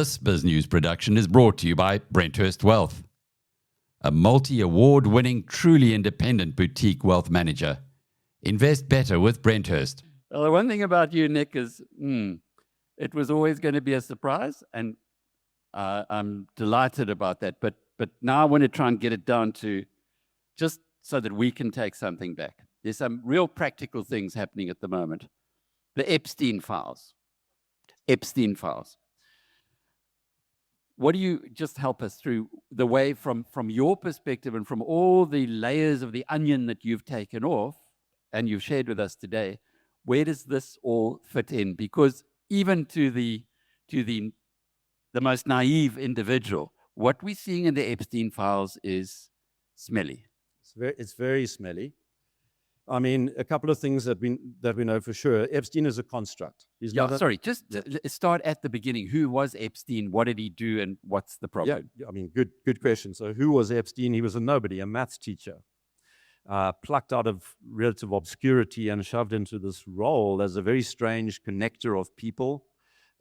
This BizNews production is brought to you by Brenthurst Wealth, a multi-award-winning, truly independent boutique wealth manager. Invest better with Brenthurst. Well, the one thing about you, Nick, is it was always going to be a surprise, and I'm delighted about that. But now I want to try and get it down to just so that we can take something back. There's some real practical things happening at the moment. The Epstein files. Epstein files. What do you just help us through the way from your perspective and from all the layers of the onion that you've taken off and you've shared with us today, where does this all fit in? Because even to the most naive individual, what we're seeing in the Epstein files is smelly. It's very smelly. I mean, a couple of things that we know for sure. Epstein is a construct. Just start at the beginning. Who was Epstein? What did he do? And what's the problem? Yeah, I mean, good question. So who was Epstein? He was a nobody, a maths teacher, plucked out of relative obscurity and shoved into this role as a very strange connector of people.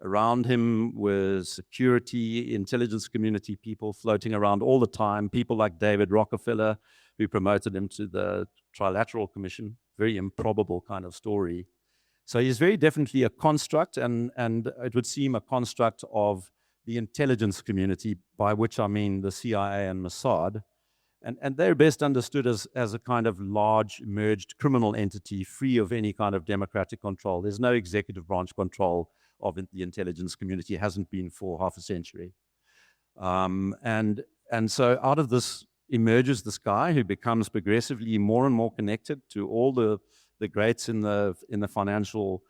Around him was security, intelligence community people floating around all the time, people like David Rockefeller, who promoted him to the Trilateral Commission. Very improbable kind of story. So he's very definitely a construct, and it would seem a construct of the intelligence community, by which I mean the CIA and Mossad. And they're best understood as a kind of large merged criminal entity free of any kind of democratic control. There's no executive branch control of the intelligence community. It hasn't been for half a century. And so out of this emerges this guy who becomes progressively more and more connected to all the greats in the financial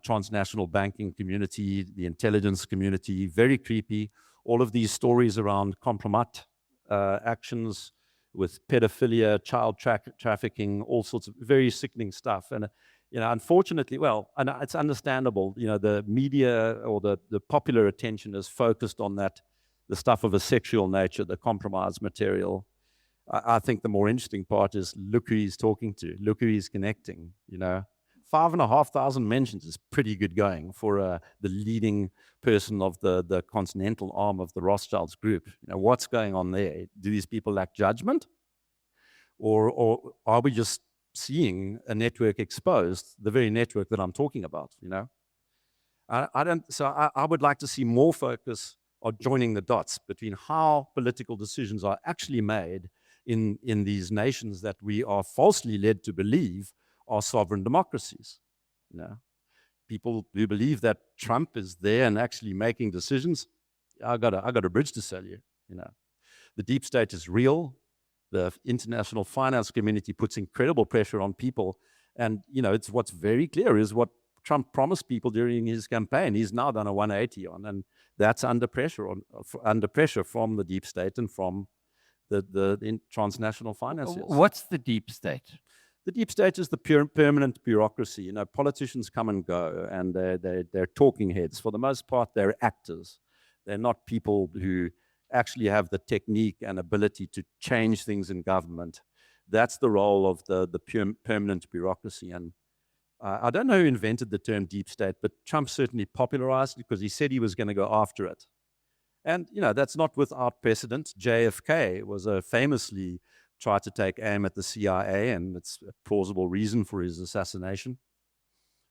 transnational banking community, the intelligence community, very creepy. All of these stories around compromat actions with pedophilia, child trafficking, all sorts of very sickening stuff. And unfortunately, and it's understandable, the media or the popular attention is focused on that, the stuff of a sexual nature, the compromised material. I think the more interesting part is look who he's talking to, look who he's connecting. 5,500 mentions is pretty good going for the leading person of the continental arm of the Rothschilds group. What's going on there? Do these people lack judgment? Or are we just seeing a network exposed, the very network that I'm talking about? I would like to see more focus on joining the dots between how political decisions are actually made in these nations that we are falsely led to believe are sovereign democracies. People who believe that Trump is there and actually making decisions. I got a bridge to sell you. The deep state is real. The international finance community puts incredible pressure on people, and it's what's very clear is what Trump promised people during his campaign. He's now done a 180 on, and that's under pressure from the deep state and from the transnational financiers. What's the deep state? The deep state is the permanent bureaucracy. Politicians come and go, and they're talking heads. For the most part, they're actors. They're not people who actually have the technique and ability to change things in government. That's the role of the permanent bureaucracy. And I don't know who invented the term deep state, but Trump certainly popularized it because he said he was going to go after it. And, that's not without precedent. JFK was famously tried to take aim at the CIA, and it's a plausible reason for his assassination.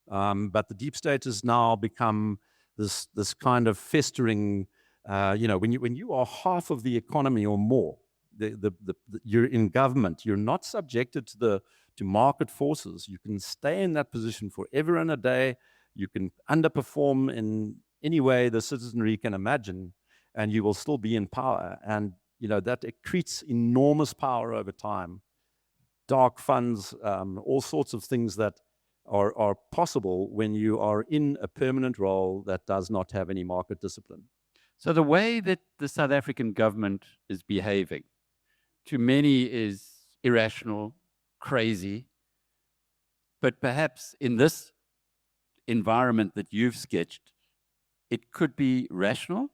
But the deep state has now become this kind of festering, when you are half of the economy or more, you're in government, you're not subjected to market forces. You can stay in that position forever and a day. You can underperform in any way the citizenry can imagine, and you will still be in power. And that accretes enormous power over time. Dark funds, all sorts of things that are possible when you are in a permanent role that does not have any market discipline. So the way that the South African government is behaving, to many is irrational, crazy, but perhaps in this environment that you've sketched, it could be rational?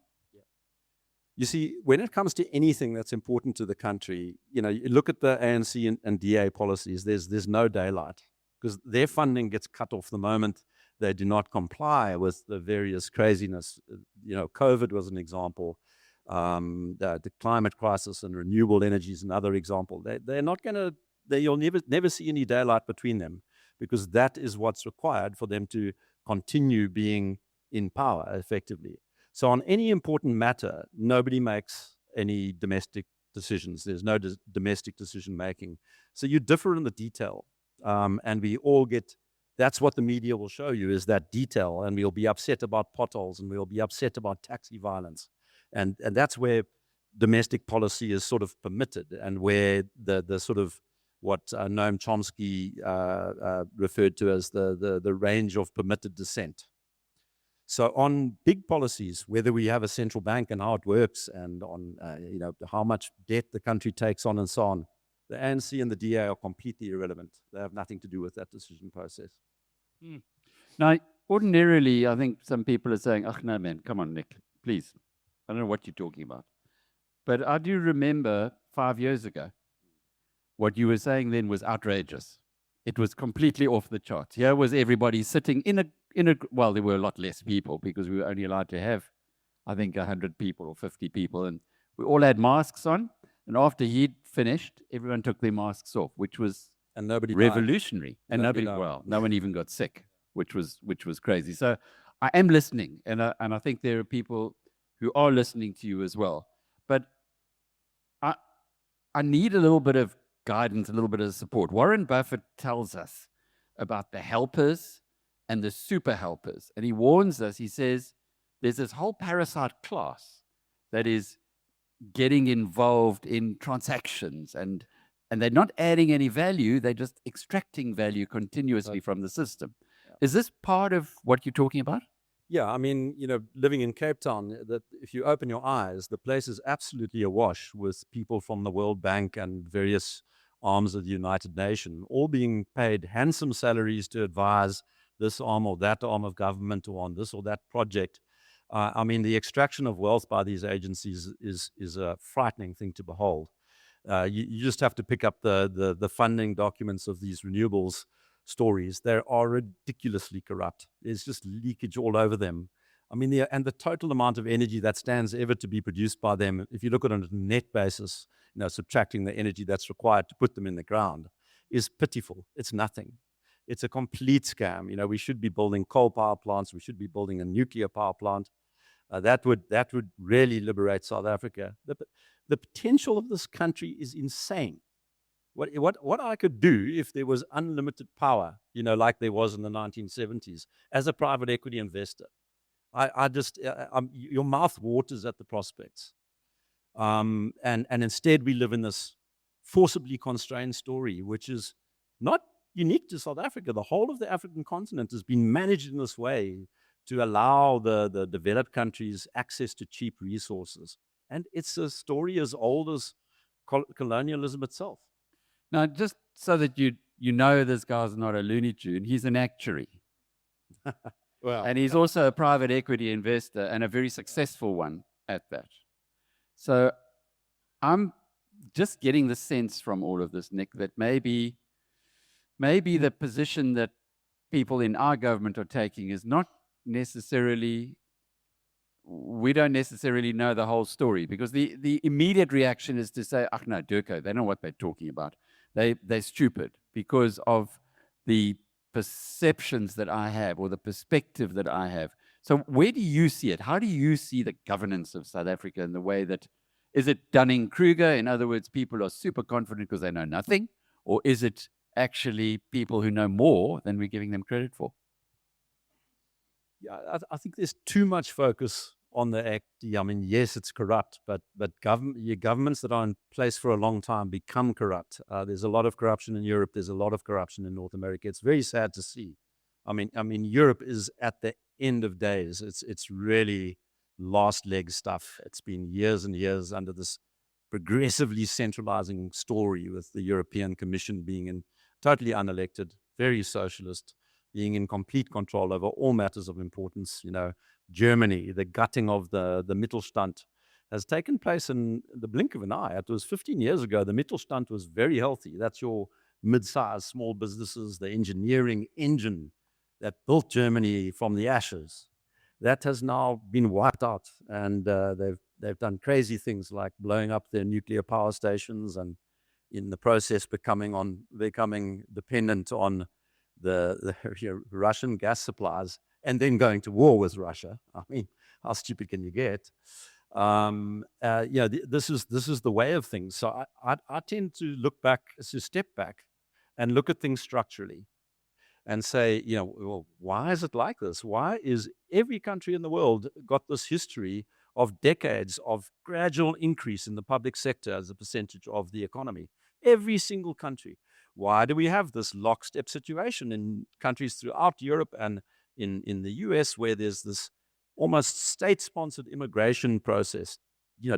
You see, when it comes to anything that's important to the country, you look at the ANC and DA policies, there's no daylight because their funding gets cut off the moment they do not comply with the various craziness. COVID was an example. The climate crisis and renewable energy is another example. They're not going to, you'll never see any daylight between them, because that is what's required for them to continue being in power effectively. So on any important matter, nobody makes any domestic decisions. There's no domestic decision making. So you differ in the detail, and we all get, that's what the media will show you, is that detail, and we'll be upset about potholes, and we'll be upset about taxi violence. And that's where domestic policy is sort of permitted, and where the sort of what Noam Chomsky referred to as the range of permitted dissent. So on big policies, whether we have a central bank and how it works, and on how much debt the country takes on and so on, the ANC and the DA are completely irrelevant. They have nothing to do with that decision process. Now, ordinarily, I think some people are saying, "Oh no, man, come on, Nick, please. I don't know what you're talking about." But I do remember 5 years ago, what you were saying then was outrageous. It was completely off the charts. Here was everybody sitting in a well, there were a lot less people, because we were only allowed to have, I think, 100 people or 50 people, and we all had masks on. And after he'd finished, everyone took their masks off, which was revolutionary. Died. And no one even got sick, which was crazy. So I am listening, and I think there are people who are listening to you as well. But I need a little bit of guidance, a little bit of support. Warren Buffett tells us about the helpers and the super helpers. And he warns us, he says, there's this whole parasite class that is getting involved in transactions, and they're not adding any value, they're just extracting value continuously from the system. Yeah. Is this part of what you're talking about? Yeah, I mean, living in Cape Town, that if you open your eyes, the place is absolutely awash with people from the World Bank and various arms of the United Nations, all being paid handsome salaries to advise this arm or that arm of government, or on this or that project. I mean, the extraction of wealth by these agencies is a frightening thing to behold. You just have to pick up the funding documents of these renewables stories. They are ridiculously corrupt. There's just leakage all over them. I mean, the total amount of energy that stands ever to be produced by them, if you look at it on a net basis, subtracting the energy that's required to put them in the ground, is pitiful. It's nothing. It's a complete scam. We should be building coal power plants. We should be building a nuclear power plant. That would really liberate South Africa. The potential of this country is insane. What I could do if there was unlimited power, like there was in the 1970s, as a private equity investor, your mouth waters at the prospects. And instead we live in this forcibly constrained story, which is not unique to South Africa. The whole of the African continent has been managed in this way to allow the developed countries access to cheap resources. And it's a story as old as colonialism itself. Now, just so that you know this guy's not a Looney Tune, he's an actuary. Well, and he's also a private equity investor, and a very successful one at that. So I'm just getting the sense from all of this, Nick, that maybe the position that people in our government are taking is not necessarily, we don't necessarily know the whole story, because the immediate reaction is to say, "Ah, no, Durko, they know what they're talking about. They're stupid," because of the perceptions that I have, or the perspective that I have. So where do you see it? How do you see the governance of South Africa in the way that, is it Dunning-Kruger? In other words, people are super confident because they know nothing? Or is it actually people who know more than we're giving them credit for? Yeah, I think there's too much focus on the act. I mean, yes, it's corrupt, but governments that are in place for a long time become corrupt. There's a lot of corruption in Europe. There's a lot of corruption in North America. It's very sad to see. I mean, Europe is at the end of days. It's really last leg stuff. It's been years and years under this progressively centralizing story, with the European Commission being totally unelected, very socialist, being in complete control over all matters of importance. Germany, the gutting of the Mittelstand has taken place in the blink of an eye. It was 15 years ago. The Mittelstand was very healthy. That's your mid-sized small businesses, the engineering engine that built Germany from the ashes, that has now been wiped out. And they've done crazy things like blowing up their nuclear power stations and in the process becoming dependent on the Russian gas supplies and then going to war with Russia. I mean, how stupid can you get? This is the way of things. So I tend to step back and look at things structurally and say, well, why is it like this? Why is every country in the world got this history of decades of gradual increase in the public sector as a percentage of the economy? Every single country. Why do we have this lockstep situation in countries throughout Europe and in the US where there's this almost state-sponsored immigration process,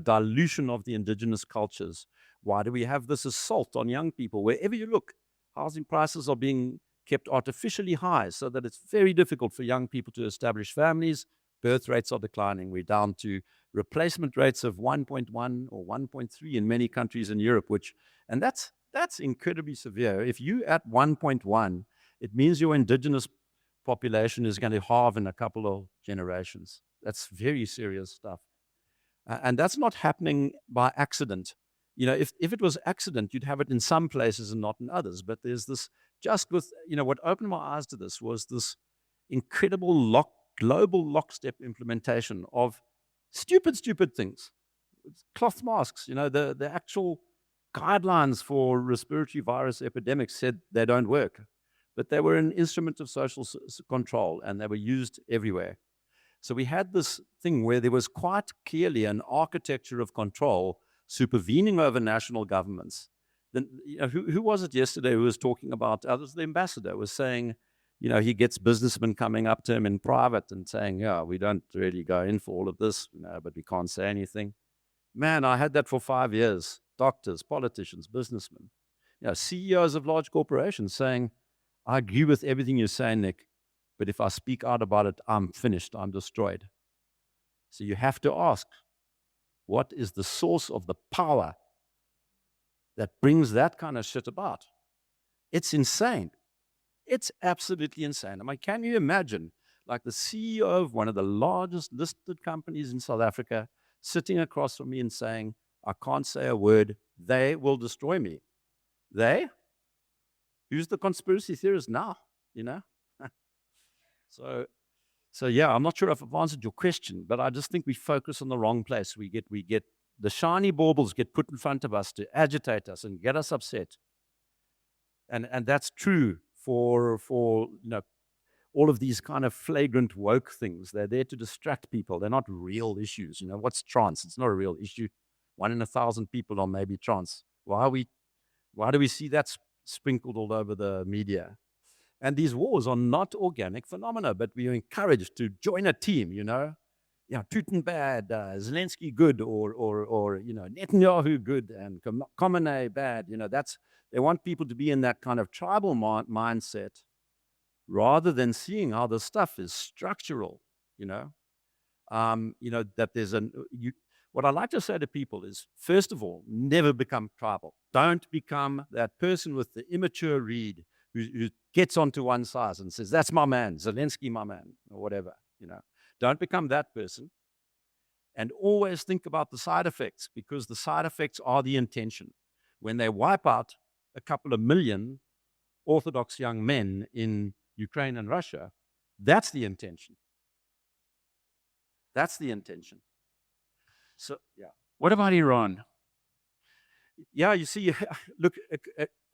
dilution of the indigenous cultures? Why do we have this assault on young people? Wherever you look, housing prices are being kept artificially high so that it's very difficult for young people to establish families. Birth rates are declining. We're down to replacement rates of 1.1 or 1.3 in many countries in Europe, and that's incredibly severe. If you at 1.1, it means your indigenous population is going to halve in a couple of generations. That's very serious stuff. And that's not happening by accident. If it was accident, you'd have it in some places and not in others. But there's this, what opened my eyes to this was this incredible global lockstep implementation of stupid things. Cloth masks, the actual guidelines for respiratory virus epidemics said they don't work, but they were an instrument of social control and they were used everywhere. So we had this thing where there was quite clearly an architecture of control supervening over national governments. Then, who was it yesterday who was talking about, was the ambassador, was saying, he gets businessmen coming up to him in private and saying, yeah, we don't really go in for all of this, but we can't say anything. Man, I had that for 5 years. Doctors, politicians, businessmen, CEOs of large corporations saying, I agree with everything you're saying, Nick, but if I speak out about it, I'm finished, I'm destroyed. So you have to ask, what is the source of the power that brings that kind of shit about? It's insane. It's absolutely insane. I mean, can you imagine, like the CEO of one of the largest listed companies in South Africa sitting across from me and saying, I can't say a word, they will destroy me. They? Who's the conspiracy theorist now, So yeah, I'm not sure if I've answered your question, but I just think we focus on the wrong place. We get the shiny baubles get put in front of us to agitate us and get us upset. And that's true for all of these kind of flagrant woke things. They're there to distract people. They're not real issues. What's trans? It's not a real issue. 1 in 1,000 people are maybe trans. Why do we see that sprinkled all over the media? And these wars are not organic phenomena, but we are encouraged to join a team, Putin bad, Zelensky good, or Netanyahu good, and Khamenei bad. They want people to be in that kind of tribal mindset rather than seeing how the stuff is structural, that there's what I like to say to people is, first of all, never become tribal. Don't become that person with the immature read who gets onto one side and says, that's my man, Zelensky, my man, or whatever, Don't become that person. And always think about the side effects, because the side effects are the intention. When they wipe out a couple of million Orthodox young men in Ukraine and Russia, that's the intention. That's the intention. So, yeah. What about Iran? Yeah, you see, look,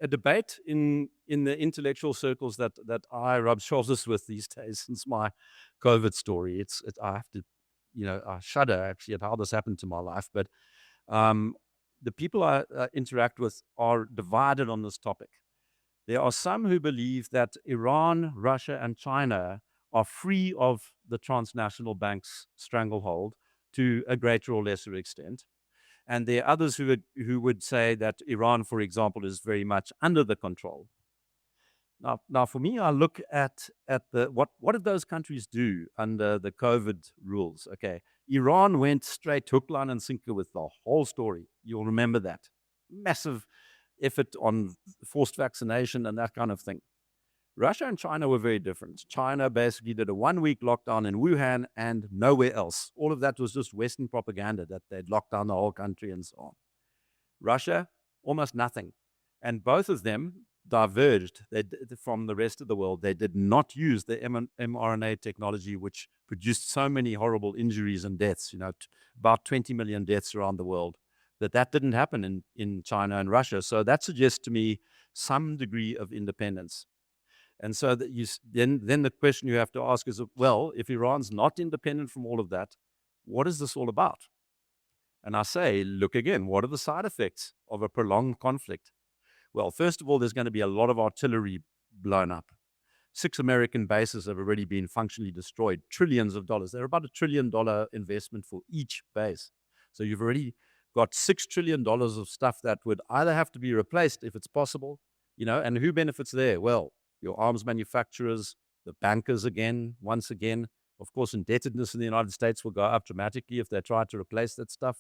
a debate in the intellectual circles that I rub shoulders with these days since my COVID story. I have to, I shudder actually at how this happened to my life. But the people I interact with are divided on this topic. There are some who believe that Iran, Russia, and China are free of the transnational bank's stranglehold to a greater or lesser extent. And there are others who would say that Iran, for example, is very much under the control. Now for me, I look at what did those countries do under the COVID rules? Okay, Iran went straight hook, line, and sinker with the whole story. You'll remember that. Massive effort on forced vaccination and that kind of thing. Russia and China were very different. China basically did a 1-week lockdown in Wuhan and nowhere else. All of that was just Western propaganda that they'd locked down the whole country and so on. Russia, almost nothing. And both of them diverged from the rest of the world. They did not use the mRNA technology, which produced so many horrible injuries and deaths, about 20 million deaths around the world, that didn't happen in China and Russia. So that suggests to me some degree of independence. And so that then the question you have to ask is, well, if Iran's not independent from all of that, what is this all about? And I say, look again, what are the side effects of a prolonged conflict? Well, first of all, there's going to be a lot of artillery blown up. 6 American bases have already been functionally destroyed, trillions of dollars. They're about $1 trillion investment for each base. So you've already got $6 trillion of stuff that would either have to be replaced if it's possible, and who benefits there? Well, your arms manufacturers, the bankers once again. Of course, indebtedness in the United States will go up dramatically if they try to replace that stuff.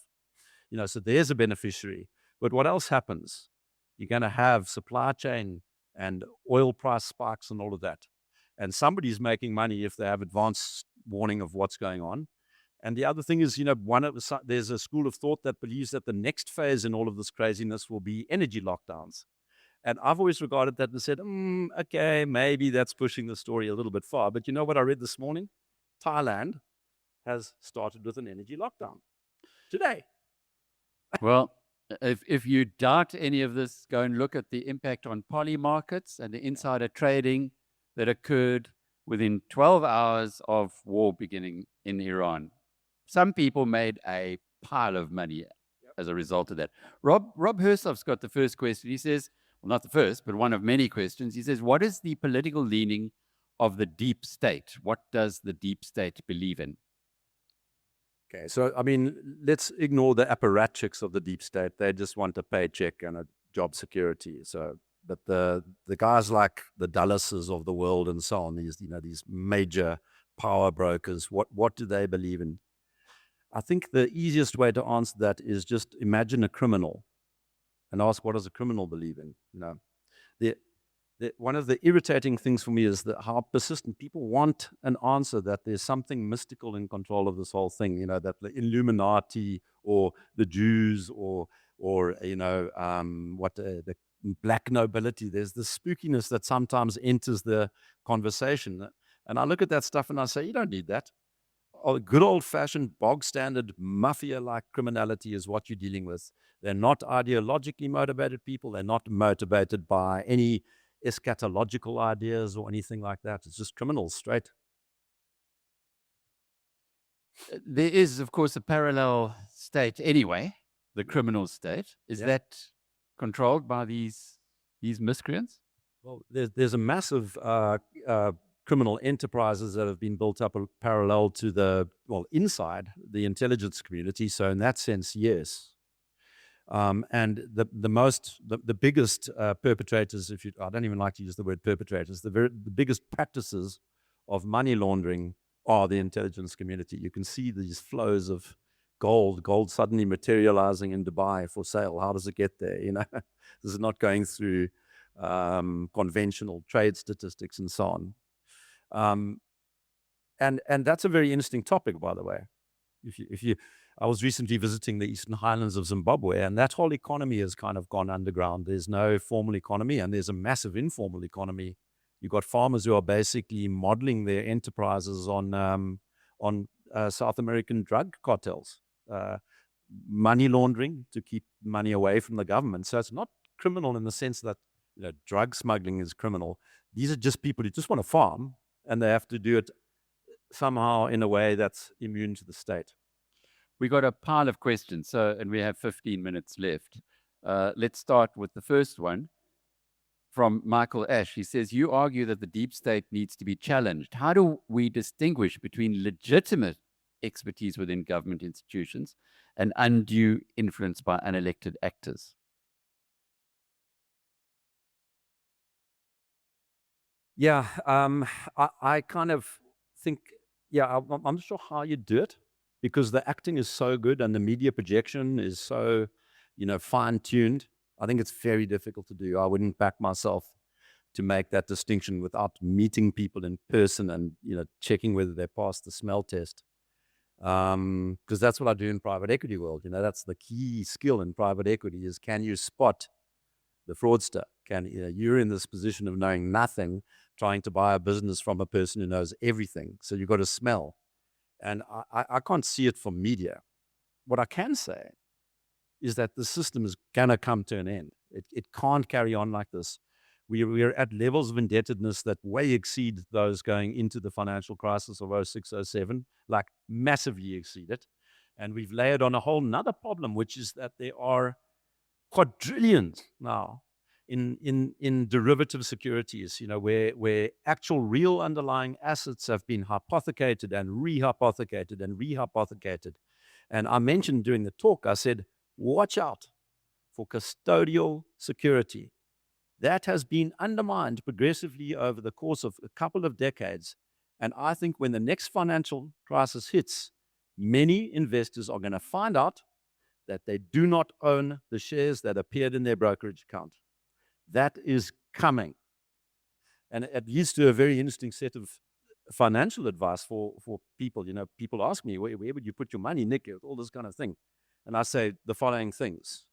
So there's a beneficiary. But what else happens? You're going to have supply chain and oil price spikes and all of that. And somebody's making money if they have advance warning of what's going on. And the other thing is, there's a school of thought that believes that the next phase in all of this craziness will be energy lockdowns. And I've always regarded that and said, okay, maybe that's pushing the story a little bit far. But you know what I read this morning? Thailand has started with an energy lockdown today. Well, if you doubt any of this, go and look at the impact on poly markets and the insider trading that occurred within 12 hours of war beginning in Iran. Some people made a pile of money as a result of that. Rob Hersov's got the first question. He says, well, not the first, but one of many questions. He says, what is the political leaning of the deep state? What does the deep state believe in? Okay, so, let's ignore the apparatchiks of the deep state. They just want a paycheck and a job security. But the guys like the Dullases of the world and so on, these major power brokers, what do they believe in? I think the easiest way to answer that is just imagine a criminal and ask, what does a criminal believe in? One of the irritating things for me is how persistent people want an answer that there's something mystical in control of this whole thing, that the Illuminati or the Jews or the black nobility. There's this spookiness that sometimes enters the conversation. And I look at that stuff and I say, you don't need that. Good old-fashioned, bog-standard, mafia-like criminality is what you're dealing with. They're not ideologically motivated people. They're not motivated by any eschatological ideas or anything like that. It's just criminals, straight. There is, of course, a parallel state anyway, the criminal state. Is that controlled by these miscreants? Well, there's a massive criminal enterprises that have been built up parallel to inside the intelligence community. So in that sense, yes. And the biggest perpetrators, I don't even like to use the word perpetrators, the biggest practices of money laundering are the intelligence community. You can see these flows of gold suddenly materializing in Dubai for sale. How does it get there? This is not going through conventional trade statistics and so on. And that's a very interesting topic, by the way. I was recently visiting the Eastern Highlands of Zimbabwe, and that whole economy has kind of gone underground. There's no formal economy, and there's a massive informal economy. You've got farmers who are basically modeling their enterprises on South American drug cartels, money laundering to keep money away from the government. So it's not criminal in the sense that drug smuggling is criminal. These are just people who just want to farm, and they have to do it somehow in a way that's immune to the state. We got a pile of questions, and we have 15 minutes left. Let's start with the first one from Michael Ash. He says, you argue that the deep state needs to be challenged. How do we distinguish between legitimate expertise within government institutions and undue influence by unelected actors? Yeah, I kind of think, I'm not sure how you do it, because the acting is so good and the media projection is so, fine-tuned. I think it's very difficult to do. I wouldn't back myself to make that distinction without meeting people in person and checking whether they pass the smell test. Because that's what I do in private equity world. That's the key skill in private equity is, can you spot the fraudster? You're in this position of knowing nothing, trying to buy a business from a person who knows everything. So you've got to smell. And I can't see it from media. What I can say is that the system is going to come to an end. It can't carry on like this. We are at levels of indebtedness that way exceed those going into the financial crisis of 06, 07, like massively exceed it. And we've layered on a whole nother problem, which is that there are quadrillions now in derivative securities, where actual real underlying assets have been hypothecated and rehypothecated and rehypothecated. And I mentioned during the talk, I said, watch out for custodial security. That has been undermined progressively over the course of a couple of decades. And I think when the next financial crisis hits, many investors are going to find out that they do not own the shares that appeared in their brokerage account. That is coming. And it leads to a very interesting set of financial advice for people. People ask me, where would you put your money, Nick, all this kind of thing. And I say the following things.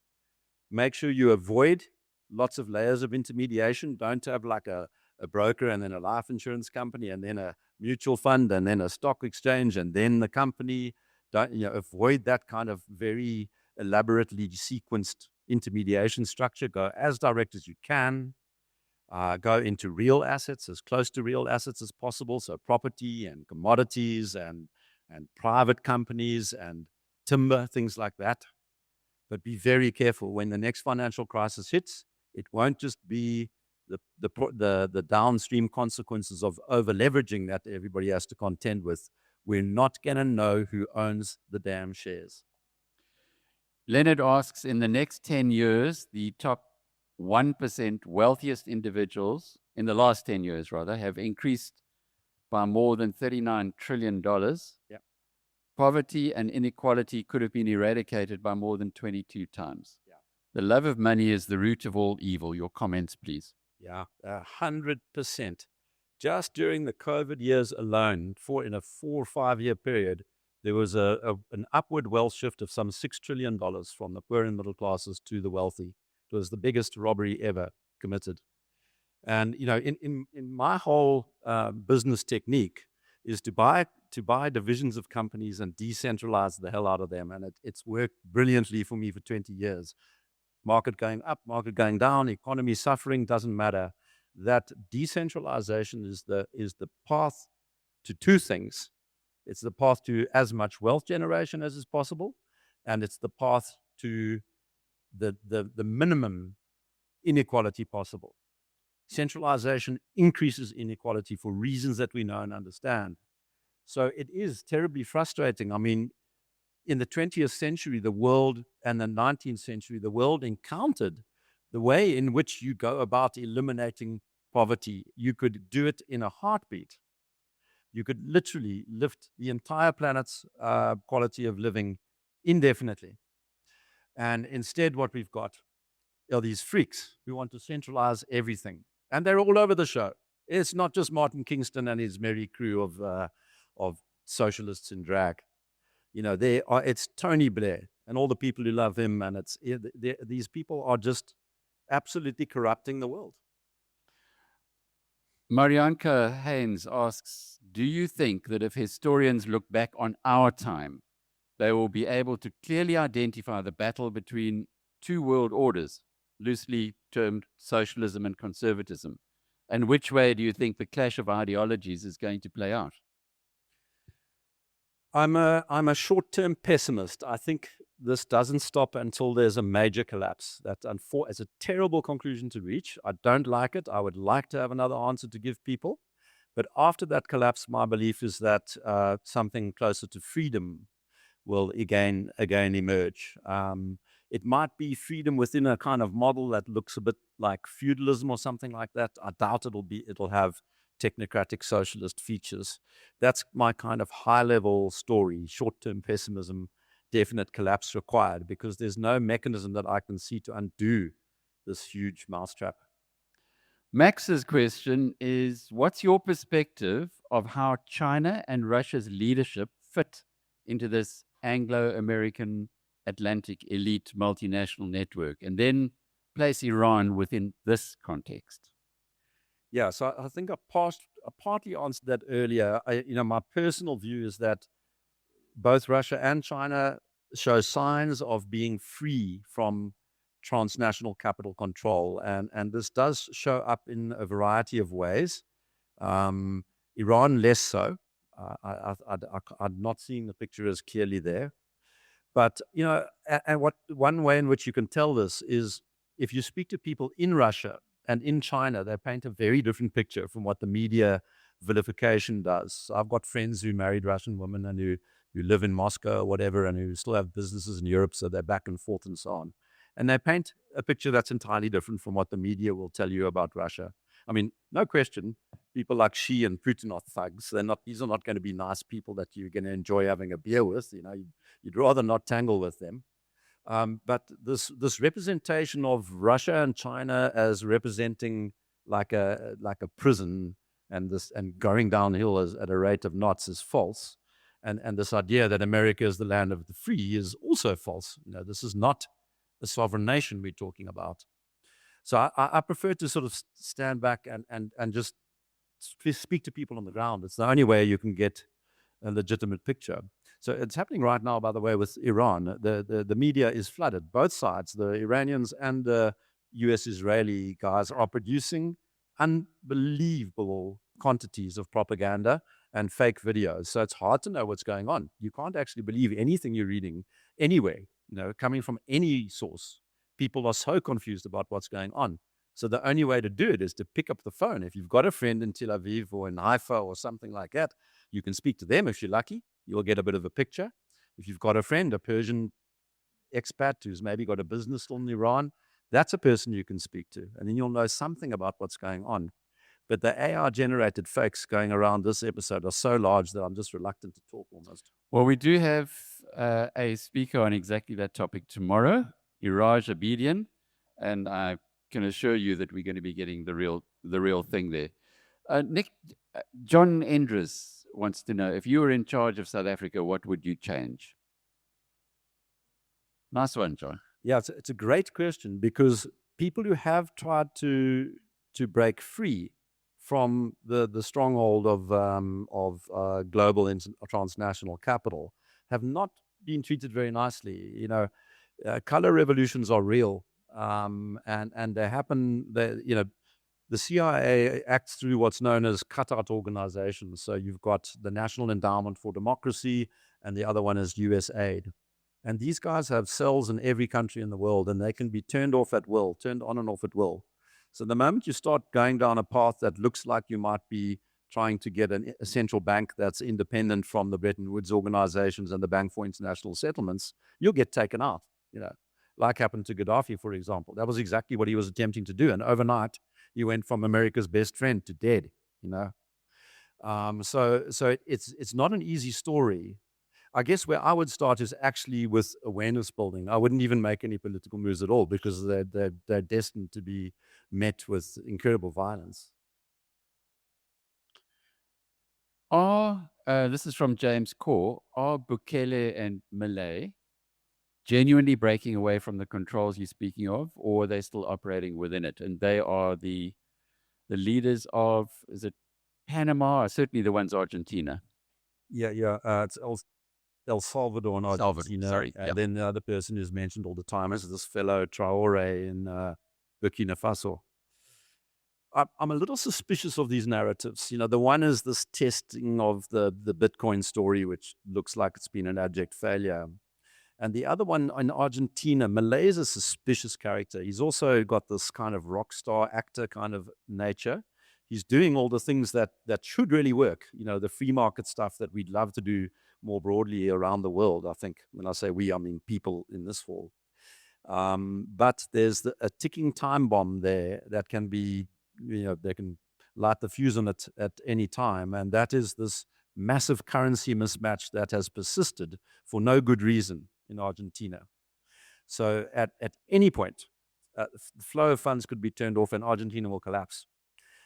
Make sure you avoid lots of layers of intermediation. Don't have like a broker and then a life insurance company and then a mutual fund and then a stock exchange and then the company. Don't avoid that kind of very elaborately sequenced intermediation structure. Go as direct as you can. Go into real assets, as close to real assets as possible. So property and commodities and private companies and timber, things like that. But be very careful when the next financial crisis hits. It won't just be the downstream consequences of over leveraging that everybody has to contend with. We're not going to know who owns the damn shares. Leonard asks, in the next 10 years, the top 1% wealthiest individuals, in the last 10 years rather, have increased by more than $39 trillion. Yeah. Poverty and inequality could have been eradicated by more than 22 times. Yeah. The love of money is the root of all evil. Your comments, please. Yeah, 100%. Just during the COVID years alone, in a 4 or 5 year period, there was an upward wealth shift of some $6 trillion from the poor and middle classes to the wealthy. It was the biggest robbery ever committed. And in my whole business technique is to buy divisions of companies and decentralize the hell out of them. And it's worked brilliantly for me for 20 years. Market going up, market going down, economy suffering, doesn't matter. That decentralization is the path to two things. It's the path to as much wealth generation as is possible, and it's the path to the minimum inequality possible. Centralization increases inequality for reasons that we know and understand. So it is terribly frustrating. I mean, in the 20th century, the world, and the 19th century, the world encountered the way in which you go about eliminating poverty. You could do it in a heartbeat. You could literally lift the entire planet's quality of living indefinitely. And instead, what we've got are these freaks who want to centralize everything. And they're all over the show. It's not just Martin Kingston and his merry crew of socialists in drag. It's Tony Blair and all the people who love him. And these people are just absolutely corrupting the world. Marianka Haynes asks, do you think that if historians look back on our time, they will be able to clearly identify the battle between two world orders, loosely termed socialism and conservatism? And which way do you think the clash of ideologies is going to play out? I'm a short-term pessimist. I think this doesn't stop until there's a major collapse. It's a terrible conclusion to reach. I don't like it. I would like to have another answer to give people. But after that collapse, my belief is that something closer to freedom will again emerge. It might be freedom within a kind of model that looks a bit like feudalism or something like that. I doubt it'll have technocratic socialist features. That's my kind of high-level story. Short-term pessimism, definite collapse required, because there's no mechanism that I can see to undo this huge mousetrap. Max's question is, what's your perspective of how China and Russia's leadership fit into this Anglo-American Atlantic elite multinational network? And then place Iran within this context. Yeah, so I think I partly answered that earlier. My personal view is that both Russia and China show signs of being free from transnational capital control, and this does show up in a variety of ways. Iran less so. I'm not seeing the picture as clearly there. But, and one way in which you can tell this is if you speak to people in Russia and in China, they paint a very different picture from what the media vilification does. So I've got friends who married Russian women and who live in Moscow or whatever, and who still have businesses in Europe, so they're back and forth and so on. And they paint a picture that's entirely different from what the media will tell you about Russia. I mean, no question, people like Xi and Putin are thugs. These are not going to be nice people that you're going to enjoy having a beer with. You'd rather not tangle with them. But this representation of Russia and China as representing like a prison and going downhill at a rate of knots is false. And this idea that America is the land of the free is also false. This is not a sovereign nation we're talking about. So I prefer to sort of stand back and just speak to people on the ground. It's the only way you can get a legitimate picture. So it's happening right now, by the way, with Iran. The media is flooded. Both sides, the Iranians and the US-Israeli guys, are producing unbelievable quantities of propaganda and fake videos. So it's hard to know what's going on. You can't actually believe anything you're reading anywhere, coming from any source. People are so confused about what's going on. So the only way to do it is to pick up the phone. If you've got a friend in Tel Aviv or in Haifa or something like that, you can speak to them if you're lucky. You'll get a bit of a picture. If you've got a friend, a Persian expat who's maybe got a business in Iran, that's a person you can speak to. And then you'll know something about what's going on. But the AI-generated fakes going around this episode are so large that I'm just reluctant to talk almost. Well, we do have a speaker on exactly that topic tomorrow, Iraj Abedian, and I can assure you that we're going to be getting the real thing there. Nick, John Endres wants to know, if you were in charge of South Africa, what would you change? Nice one, John. Yeah, it's a great question, because people who have tried to break free from the stronghold of global transnational capital have not been treated very nicely. Color revolutions are real, and they happen. The CIA acts through what's known as cutout organizations. So you've got the National Endowment for Democracy, and the other one is USAID. And these guys have cells in every country in the world, and they can be turned off at will, turned on and off at will. So the moment you start going down a path that looks like you might be trying to get a central bank that's independent from the Bretton Woods organizations and the Bank for International Settlements, you'll get taken out, like happened to Gaddafi, for example. That was exactly what he was attempting to do. And overnight, he went from America's best friend to dead, So it's not an easy story. I guess where I would start is actually with awareness building. I wouldn't even make any political moves at all, because they're destined to be met with incredible violence. This is from James Core. Are Bukele and Malay genuinely breaking away from the controls you're speaking of, or are they still operating within it? And they are the leaders of, is it Panama, or certainly the one's Argentina? Yeah. It's El Salvador and Argentina. Sorry. And then the other person who's mentioned all the time is this fellow Traore in Burkina Faso. I'm a little suspicious of these narratives. The one is this testing of the Bitcoin story, which looks like it's been an abject failure. And the other one in Argentina, Malay is a suspicious character. He's also got this kind of rock star actor kind of nature. He's doing all the things that should really work, the free market stuff that we'd love to do more broadly around the world. I think when I say we, I mean people in this hall. But there's a ticking time bomb there that can be, they can light the fuse on it at any time. And that is this massive currency mismatch that has persisted for no good reason in Argentina. So at any point, the flow of funds could be turned off and Argentina will collapse.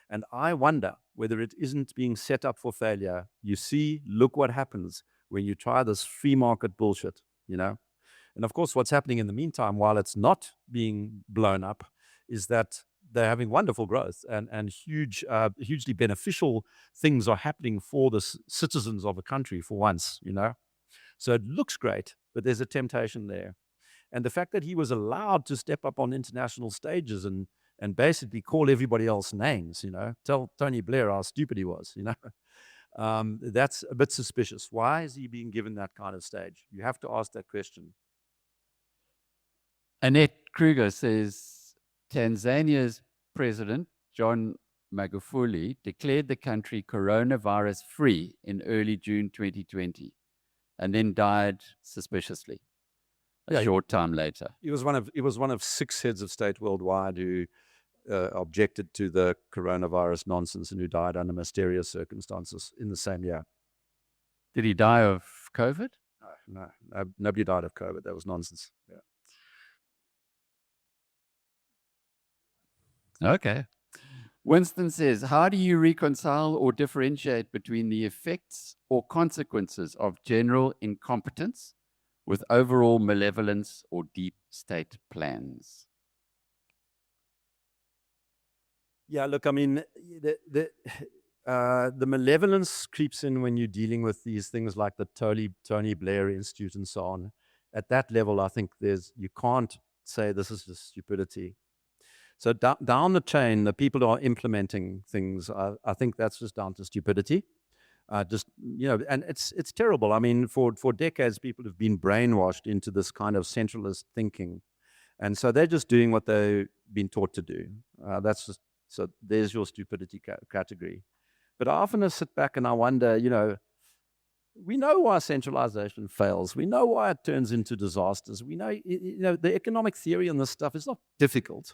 And I wonder whether it isn't being set up for failure. You see, look what happens when you try this free market bullshit, you know? And of course, what's happening in the meantime, while it's not being blown up, is that they're having wonderful growth and hugely beneficial things are happening for the citizens of a country for once, you know? So it looks great, but there's a temptation there. And the fact that he was allowed to step up on international stages and basically call everybody else names, you know, tell Tony Blair how stupid he was, you know, that's a bit suspicious. Why is he being given that kind of stage? You have to ask that question. Annette Kruger says Tanzania's president, John Magufuli, declared the country coronavirus free in early June 2020 and then died suspiciously a short time later. He was one of 6 heads of state worldwide who objected to the coronavirus nonsense and who died under mysterious circumstances in the same year. Did he die of COVID? No, nobody died of COVID. That was nonsense. Yeah. Okay. Winston says, how do you reconcile or differentiate between the effects or consequences of general incompetence with overall malevolence or deep state plans? Yeah, look, I mean, the malevolence creeps in when you're dealing with these things like the Tony Blair Institute and so on. At that level, I think you can't say this is just stupidity. So down the chain, the people who are implementing things, I think that's just down to stupidity. And it's terrible. I mean, for decades, people have been brainwashed into this kind of centralist thinking. And so they're just doing what they've been taught to do. So there's your stupidity category. But I often sit back and I wonder, we know why centralization fails. We know why it turns into disasters. We know, the economic theory and this stuff is not difficult.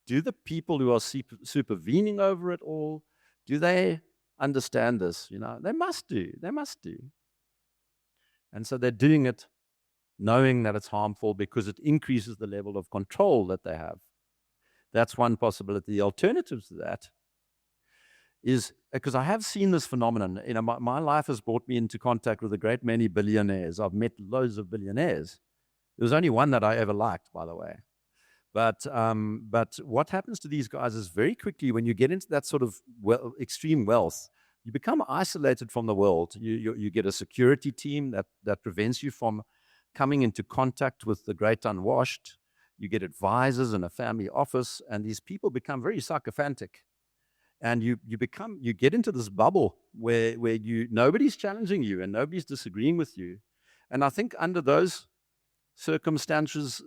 Do the people who are supervening over it all, do they understand this? They must do. They must do. And so they're doing it knowing that it's harmful because it increases the level of control that they have. That's one possibility. The alternative to that is, because I have seen this phenomenon, my life has brought me into contact with a great many billionaires. I've met loads of billionaires. There was only one that I ever liked, by the way. But what happens to these guys is very quickly, when you get into that sort of extreme wealth, you become isolated from the world. You get a security team that prevents you from coming into contact with the great unwashed. You get advisors and a family office, and these people become very sycophantic. And you get into this bubble where nobody's challenging you and nobody's disagreeing with you. And I think under those circumstances,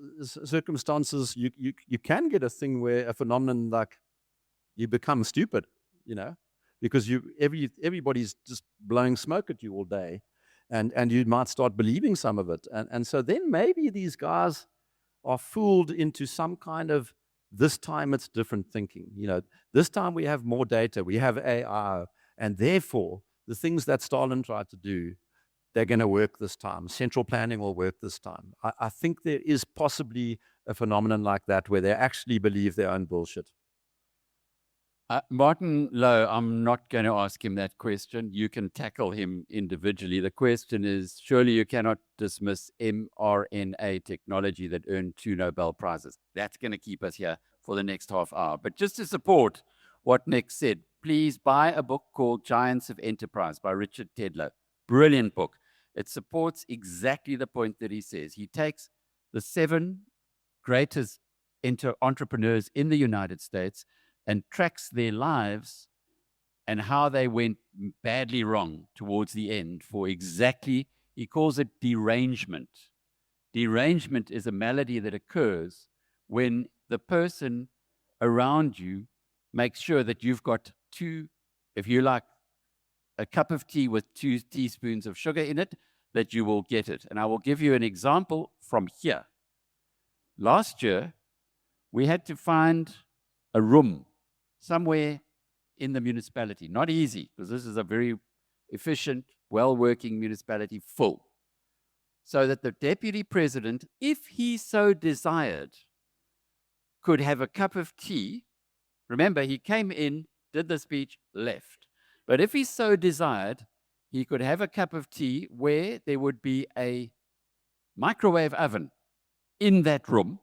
you can get a thing where a phenomenon like you become stupid, because everybody's just blowing smoke at you all day, and you might start believing some of it, and so then maybe these guys are fooled into some kind of, this time it's different thinking. This time we have more data, we have AI, and therefore the things that Stalin tried to do, they're going to work this time. Central planning will work this time. I think there is possibly a phenomenon like that where they actually believe their own bullshit. Martin Lowe, I'm not going to ask him that question. You can tackle him individually. The question is, surely you cannot dismiss mRNA technology that earned 2 Nobel Prizes. That's going to keep us here for the next half hour. But just to support what Nick said, please buy a book called Giants of Enterprise by Richard Tedlow. Brilliant book. It supports exactly the point that he says. He takes the 7 greatest entrepreneurs in the United States and tracks their lives and how they went badly wrong towards the end for exactly, he calls it derangement. Derangement is a malady that occurs when the person around you makes sure that you've got 2, if you like, a cup of tea with 2 teaspoons of sugar in it, that you will get it. And I will give you an example from here. Last year, we had to find a room somewhere in the municipality. Not easy, because this is a very efficient, well-working municipality, full. So that the deputy president, if he so desired, could have a cup of tea Remember, he came in, did the speech, left. But if he so desired, he could have a cup of tea where there would be a microwave oven in that room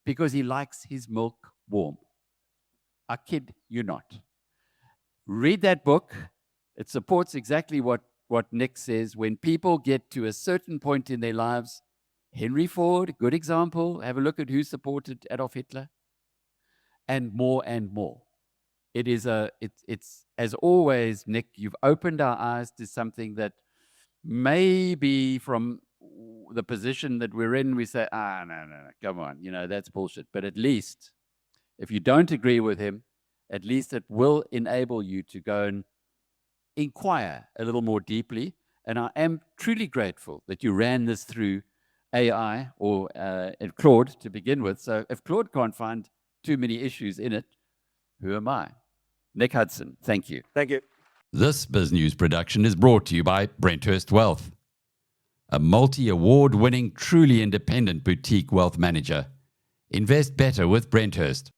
because he likes his milk warm. I kid you not. Read that book. It supports exactly what Nick says. When people get to a certain point in their lives, Henry Ford, good example. Have a look at who supported Adolf Hitler. And more and more. It's as always, Nick, you've opened our eyes to something that maybe from the position that we're in, we say, no, come on, that's bullshit. But at least, if you don't agree with him, at least it will enable you to go and inquire a little more deeply. And I am truly grateful that you ran this through AI or Claude to begin with. So if Claude can't find too many issues in it, who am I? Nick Hudson, thank you. Thank you. This BizNews production is brought to you by Brenthurst Wealth, a multi-award winning, truly independent boutique wealth manager. Invest better with Brenthurst.